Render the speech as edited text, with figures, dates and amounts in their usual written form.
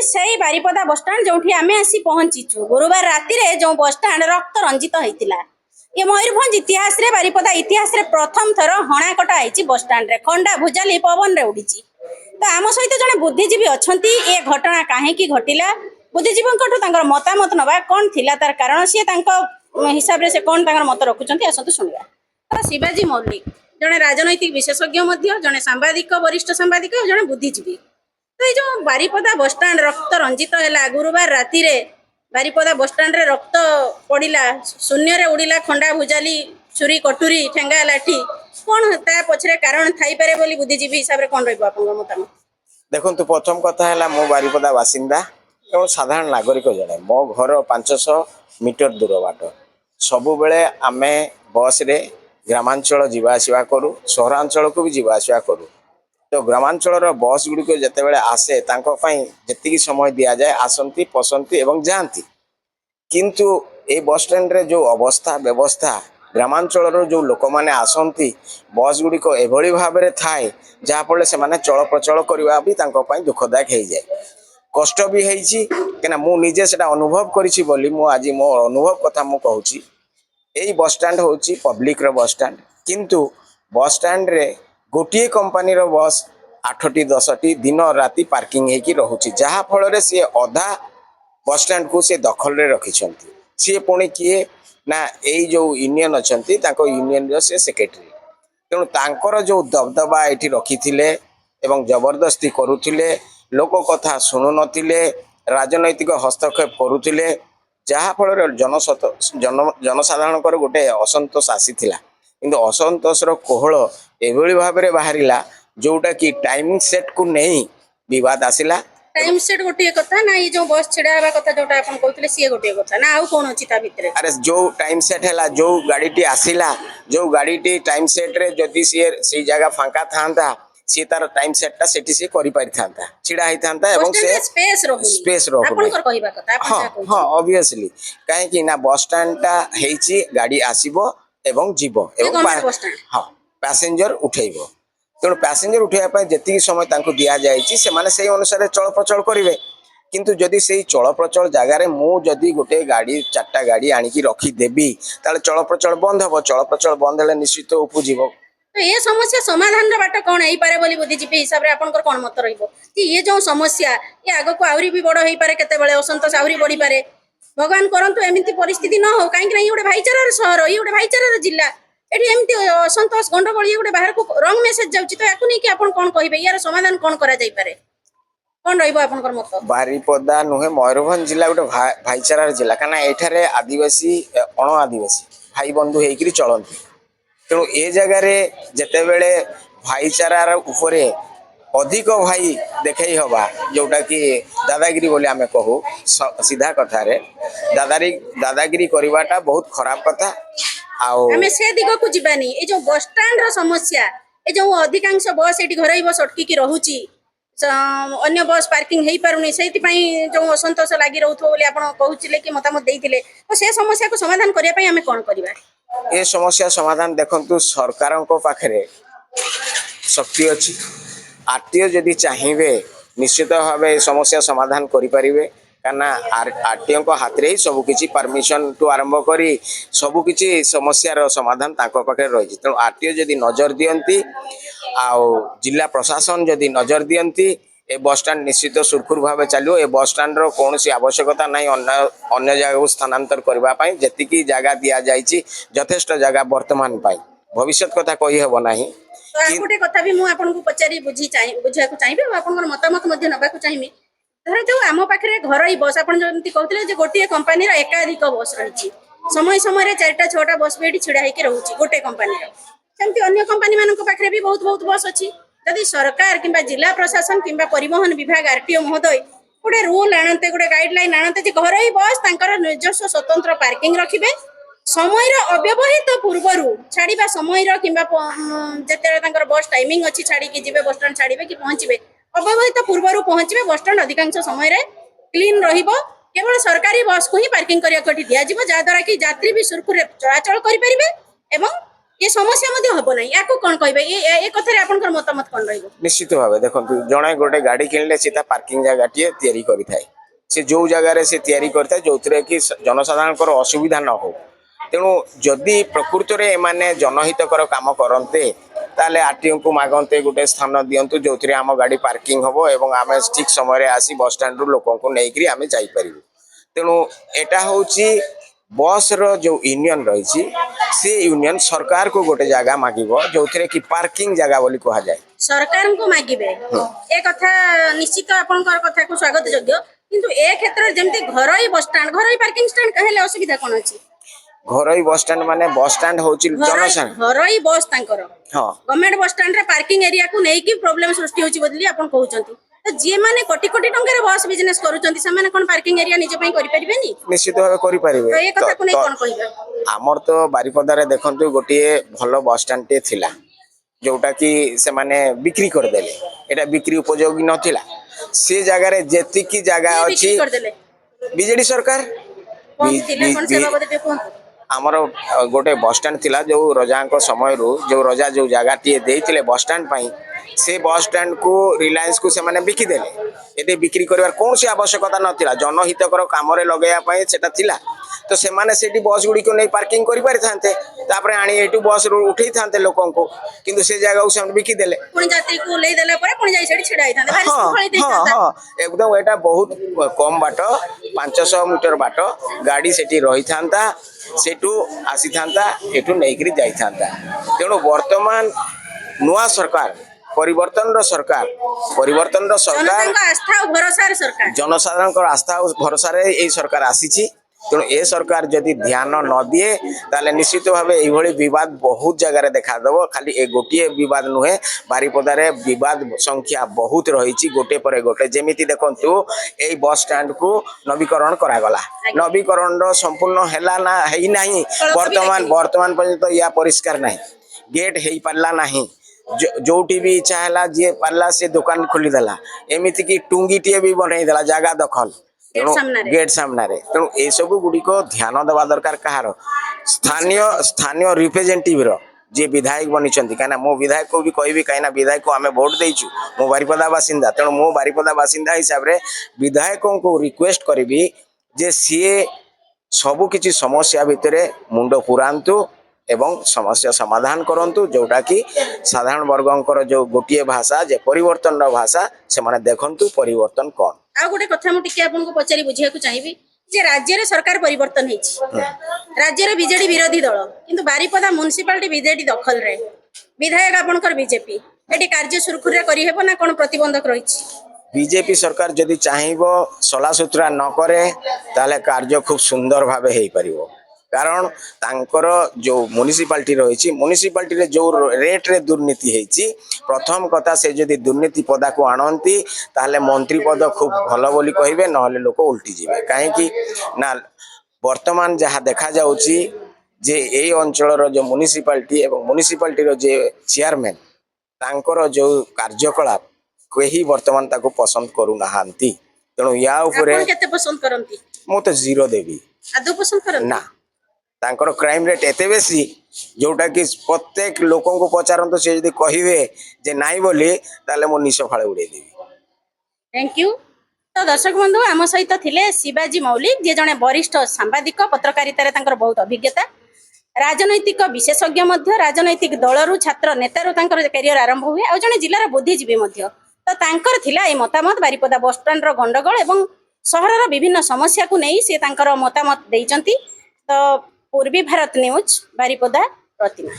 सेई बारिपदा बस स्टाण्ड जोठी आमे आसी पहुंचीचु गुरुवार राति रे जो बस स्टाण्ड रक्त रंजित होइतिला। ये मयूरभंज इतिहास रे बारिपदा इतिहास रे प्रथम थर हणाकटा आइची बस स्टाण्ड रे खंडा भुजाली पवन रे उड़ीची। तो आम सहित जड़े बुद्धिजीवी अछंती ए घटना काहेकि घटिला बुद्धिजीवी तांकर मतामत नबा कौन थिला तार कारण सी हिसाब रे से कौन तांकर मत रखुचंती आसतु सुनिबा। तो शिवाजी मौलिक जड़े राजनैतिक विशेषज्ञ मध्य जड़े सांबादिक वरिष्ठ सांबादिक जड़े बुद्धिजीवी। तो ये बारिपदा बस स्टाण्ड रक्त रंजित है गुरुवार राति रे बारिपदा बस स्टाण्ड रे रक्त पड़ा शून्य रे उड़ीला खंडा भुजाली छुरी कटुरी ठेंगा लाठी कौन ता पछरे कारण थाई पारे बोली बुद्धिजीवी हिसाब रे कौन रहबो आपन मतामत। देखंतु प्रथम कथा है मो बारिपदा बासिंदा एवं साधारण नागरिक जड़े मो घर 500 मीटर दूर बाट सबु बेले आमे बस रे ग्रामांचल जीवा आसिया करू सहरांचल को भी जीवा आसिया करू। तो ग्रामांचल बस गुड़िक जिते आसे जी समय दि जाए आसती पसंती एवं जाती किंतु ए बस स्टैंड रे जो अवस्था व्यवस्था ग्रामांचल जो लोक मैंने आसती बस गुड़िक एभली भाव में थाए जहाँफल से चल प्रचल करवा भी दुखदायक हो जाए कष्ट भी होना मु निजे से अनुभव करी आज मो अनुभव कथा मु कहूँ। यही बस स्टैंड हूँ पब्लिक रो बस स्टैंड किंतु बस स्टैंड रे गोटे कंपानी रो बस 8टी 10टी दिन राति पार्किंग होगी रोचे जहाँ फल सी अधा बस स्टैंड को सी दखल रे रखिंट सी पुणी किए ना यही जो यूनियन अच्छा यूनियन से सेक्रेटरी तेणु तांकर जो दबदबा ये रखी एवं जबरदस्ती करुले लोक कथा शुणु नथिले राजनैतिक हस्तक्षेप करुले जहाँ फल जनसाधारण गोटे असंतोष आसीथिला किंतु असंतोषर कोहल एभली भाव में बाहरिला जोटा कि टाइमिंग सेट को नहीं विवाद आसिला। टाइम सेट गोटे कथा ना ये जो बस छिड़ा हवा कथा जोटा अपन कहउतले सी गोटे कथा ना आउ कोन अछि ता भितरे अरे जो टाइम सेट हैला जो गाड़ीटी आसिला जो गाड़ीटी टाइम सेट रे जदि सी जगह फांका थांता सी तार टाइम सेटटा सेठी से करि पारि थांता छिड़ा ही थांता एवं से स्पेस रहुनी आपन कर कहिबा कथा आपन हां हां ऑब्वियसली काहे कि ना बस स्टैंड टा हेची गाड़ी आसीबो एवं जीवो एवं हां पैसेंजर उठेइबो तेणु पैसेंजर उठाइबा जी समय दि जाए से अनुसार चल प्रचल करेंगे किंतु जदि से चल प्रचल जगार मुझे गोटे गाड़ी 4टा गाड़ी आणिकी रखीदेवी ताले चल प्रचल बंद हम चल प्रचल बंद है निश्चित उपजीव। तो ये समस्या समाधान बाट कौन हो पारे बोली बुद्धिजीवी हिसाब से आपन कौन मत रहिबो कि ये जो समस्या ये आगो को आउरी भी बड़ हो पारे केते बेले असंतोष आउरी बढ़ी पारे भगवान करंतु एमिति परिस्थिति न हो काहे कि ये गोटे भाईचारार सहर ये गोटे भाईचारार जिल्ला एठी एमती असंतोष गंडगोल ये गोटे बाहर को रंग मेसेज जाउची तो याकु नहीं कि आपन कौन कहिबे यार समाधान कौन करा जाई पारे कौन रहिबो आपन मत। बारिपदा नुहे मयूरभंज जिला गोटे भाईचारार जिला काना एठारे आदिवासी अण आदिवासी भाई बंधु होकर चलती तेणु ए जगार जिते बेले भाईचारार उपरे अधिक भाई देखई हवा जोटा कि दादागिरी बोली आमे कहू सीधा कथा रे दादागिरी करवाटा बहुत खराब कथा आमे से दिग को जीवानी ए जो बस स्टैंड रो समस्या ए जो अधिकांश बस एटी घरई बस अटकी की रहूची अन्य बस पार्किंग हेई पारुनी सेति पई जो असंतोष लागि रहउथो बोली आपण कहउचिले कि मतामत देइथिले तो से समस्या को समाधान करिया पई आमे कोन करिबा ए समस्या समाधान देखंतु सरकार को पाखरे शक्ति अछि आरटीओ जदि चाहिए निश्चित भाव समस्या समाधान करि परिबे काना आरटीओ को हाथ रे सब किछि परमिशन टू आरंभ करी सब किछि समस्यार समाधान ताको पाखे रही तेणु आरटीओ जदि नजर दियंती आउ जिला प्रशासन जदि नजर दियंती ए बस स्टैंड निश्चित सुरखुर भाव चलो ए बस स्टैंड रो कौन सी आवश्यकता नहीं अन्य जगह को स्थानांतर करने जी जगह दि जाइए यथेष्ट जगह वर्तमान पाई भविष्य कथा कही हेब नहीं। तो गोटे कथा भी मुझे आपको पचारि बुझा चाहिए आप मतामत ना चाहिए धर जो आम पाखे घर बस आप कहते गोटे कंपानी एकाधिक बस रही समय समय 4टा 6टा बस भी छिड़ा होकर रोचे गोटे कंपानी सेमती अन्य कंपानी मान पाखे भी बहुत बहुत बस अच्छी जदि सरकार कि जिला प्रशासन कि परिवहन विभाग आरटीओ महोदय गोटे रूल आणते गोटे गाइडलाइन आणते घर बस निजस्व स्वतंत्र पार्किंग रखिए समय अव्यवहित पूर्वर छाड़ा समय जिते बस टाइमिंग अच्छी छाड़ी जी बस स्टाण्ड छाड़े कि पहुंचे अव्यवहित पूर्वर पहुंचे बस स्टाण्ड अधिकांश समय क्लीन केवल सरकारी बस को ही पार्किंग करने दि जहाद्वारा कि यात्री भी सुरखुर चलाचल करें ये समस्या मध्ये हबो नाही याको कोन कहबे ए कथारे आपनकर मतामत कोन रहइबो निश्चित भाव देखो जड़े गोटे गाड़ी किणले सी पार्किंग जगह टी तैयारी करें से जो जगार से तैयारी करता जो कि जनसाधारण असुविधा न हो तेणु जदि प्रकृत में एमाने जनहितकर काम करते ताले आरटीओ को मागंते गोटे स्थान दिंतु जो आम गाड़ी पार्किंग हम एवं आम ठीक समय आसी बस स्टैंड रू लोक नहीं आम जापर तेणु एटा हूँ बस रो जो यूनियन रही से यूनियन सरकार को गोटे जगह मागिब जो कि पार्किंग जगह बोली कह जाए सरकार को मागिबे ए कथा निश्चित आपनकर कथा को स्वागत योग्य किंतु ए क्षेत्र जेमती घरोई बस स्टैंड घरोई पार्किंग स्टैंड कहले असुविधा कोन अछि घरोई बस स्टैंड माने बस स्टैंड होची जनसन घरोई बस तांकर हां गवर्नमेंट बस स्टैंड रे पार्किंग एरिया को नै कि प्रॉब्लम सृष्टि होची बोली आपन कहउचंती तो जे माने कोटी कोटी टंका बस बिजनेस करूचंती से माने कोन पार्किंग एरिया निज पई करि परिबेनी निश्चित भाव करि परिबे तो ए कथा को नै कोन कहबे हमर तो बारिपदा रे देखंतु गोटिए भलो बस स्टैंड टे थिला जोटा कि से माने बिक्री कर देले एटा बिक्री उपयोगी नथिला से जगह रे जेति की जगह अछि बीजेडी सरकार कोन थिला कोन सेवा बदे कोन आमर गोटे बस स्टैंड थिला जो रजा समय जो रजा जो जगह टी देइथिले बस स्टैंड पई से बस स्टैंड को रिलायंस को से माने बिकी देले एते बिक्री करबार कौन सी आवश्यकता नथिला जनहितकर काम रे लगेया पई सेटा थिला तो से माने सेठी बस गुडी को नै पार्किंग करि पारि थांते तापरे आनी एटू बस रो उठै थांते लोकन को किंतु से जगह को से बिकी देले पुणी यात्री को ले देला परे पुणी जाई सेठी छिड़ाई थांते भारी सुखळी देई हां थांता हां एकदम एटा बहुत कम बाट 500 मीटर बाट गाड़ी सेठी रही थांता सेटू आसी थांता एटू नैकरी जाई थांता तेणु वर्तमान नुआ सरकार परिवर्तन सरकार आस्था और भरोसा सरकार जनसाधारण आस्था और भरोसा ये सरकार आसी तेणु ए सरकार जदि ध्यान न दिए ताले निश्चित भाव ये बद बहुत जगह देखा दब खाली ए गोटे बद नुहे बारिपदार बद संख्या बहुत रही गोटे पर गोटे जमी देखु ये बस स्टैंड को नवीकरण करागला नवीकरण संपूर्ण है ना वर्तमान वर्तमान पर्यंत या परिष्कार ना गेट हो पारा ना जोटी भी इच्छा है जी पार्ला से दुकान खोलीदेला एमती कि टुंगी टे भी बनईदेला जगह दखल गेट सामने तेणु ये सब गुड़िक ध्यान देवा दरकार कहार स्थानीय स्थानीय रिप्रेजेंटेटिव रो जे विधायक बनी कहीं मो विधायक को भी कहबी कहीं विधायक को आम भोट देचु मो बारिपदा बासिंदा तेणु मो बारिपदा बासिंदा हिसाब रे विधायकों को रिक्वेस्ट करी जे सी सबु किछि समस्या भितर मुंड पुरांतु एवं समस्या समाधान करंतु जोटा कि साधारण वर्गंकर जो गोटे भाषा जे परिवर्तन भाषा से माने देखंतु परिवर्तन कौन आ गोटे कथा मु टिके आपन को पचारि बुझिया को चाहिबी जे राज्य रे सरकार परिवर्तन हेछि राज्य रे बीजेडी विरोधी दल किंतु बारिपदा म्युनिसिपालिटी बीजेडी दखल रे विधायक आपनकर बीजेपी एटी कार्य सुरखुरे करी हेबो ना कोन प्रतिबंधक रहिछि बीजेपी सरकार जदि चाहिबो सला सुतरा न करे ताले कार्य खूब सुंदर भाबे हेई परिबो कारण तांकर जो म्युनिसिपालिटी रही म्युनिसिपालिटी रे जो रेट रे दुर्नीति हेची प्रथम कथा से जदि दुर्नीति पदा को आणंती ताले मंत्री पद खूब भलो बोली कहिबे नहले लोक उल्टी जिवे काहे कि ना वर्तमान जहाँ देखा जाउची जे एई अंचल रो जो म्युनिसिपालिटी एवं म्युनिसिपालिटी रो जे चेयरमैन तांकर जो कार्यकलाप केही वर्तमान ताको पसंद करू नाहांती तेणु या ऊपर आपण केते पसंद करंती मु तो जीरो देबी आदौ पसंद करंती ना तांकर क्राइम रेट एते बेसी जोटा कि प्रत्येक लोकों को पचारंतु से यदि कहिवे जे नाही बोली ताले मो निश फाळे उडे देबी थैंक यू तो दर्शक बंधु आम सहित थिले शिवाजी मौलिक जे जने वरिष्ठ सांबादिक पत्रकारिता तांकर बहुत अभिज्ञता राजनैतिक विशेषज्ञ मध्य राजनैतिक दलरू छात्र नेतारू तांकर कैरियर आरंभ हुए आ जने जिल्लार बुद्धिजीवी मध्य तो तांकर थिला ए मतामत बारिपदा बस स्टैंड रो गंडगोल एवं सहरर विभिन्न समस्या को नहीं से तांकर मतामत देइचंती तो पूर्वी भारत न्यूज बारिपदा प्रतिमा।